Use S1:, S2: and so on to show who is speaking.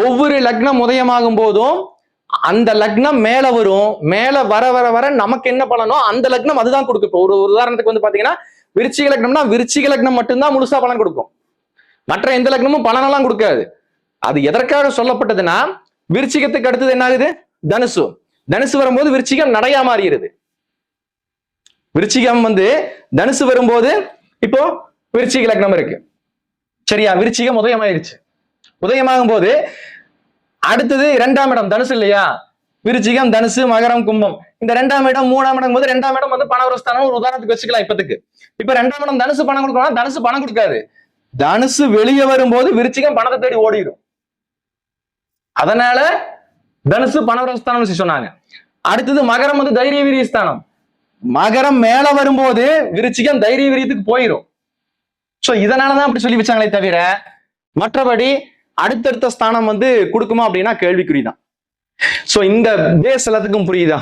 S1: ஒவ்வொரு லக்னம் உதயமாகும் போதும் அந்த லக்னம் மேல வரும். மேல வர வர வர நமக்கு என்ன பலனோ அந்த லக்னம் அதுதான் கொடுக்கும். இப்போ ஒரு உதாரணத்துக்கு வந்து பாத்தீங்கன்னா விருச்சிக லக்னம்னா விருச்சிக லக்னம் மட்டும்தான் முழுசா பலன் கொடுக்கும். மற்ற எந்த லக்னமும் பலனெல்லாம் கொடுக்காது. அது எதற்காக சொல்லப்பட்டதுன்னா விருச்சிகத்துக்கு அடுத்தது என்ன ஆகுது? தனுசு. தனுசு வரும்போது விருச்சிகம் நடையா மாறிடுது. விருச்சிகம் வந்து தனுசு வரும்போது இப்போ விருச்சிக லக்னம் இருக்கு. சரியா? விருச்சிகம் உதயமாயிருச்சு. உதயமாகும் போது அடுத்தது 2ஆம் இடம் தனுசு இல்லையா? விருச்சிகம், தனுசு, மகரம், கும்பம். இந்த 2ஆம் இடம் 3ஆம் இடம் போது 2ஆம் இடம் வந்து பணவரஸ்தானம் ஒரு உதாரணத்துக்கு வச்சுக்கலாம் இப்பத்துக்கு. இப்ப 2ஆம் இடம் தனுசு பணம் கொடுக்கணும். தனுசு பணம் கொடுக்காது. தனுசு வெளியே வரும்போது விருச்சிகம் பணத்தை தேடி ஓடிடும். அதனால தனுசு பணவரஸ்தானம் சொன்னாங்க. அடுத்தது மகரம் வந்து தைரிய வீரிய ஸ்தானம். மகரம் மேல வரும்போது விருச்சிகம் தைரிய வீரியத்துக்கு போயிடும். சோ இதனாலதான் அப்படி சொல்லி வச்சாங்களே தவிர மற்றபடி அடுத்தடுத்த ஸ்தானம் வந்து கொடுக்குமா அப்படின்னா கேள்விக்குறிதான். சோ இந்த பேஸ் எல்லாத்துக்கும் புரியுதா?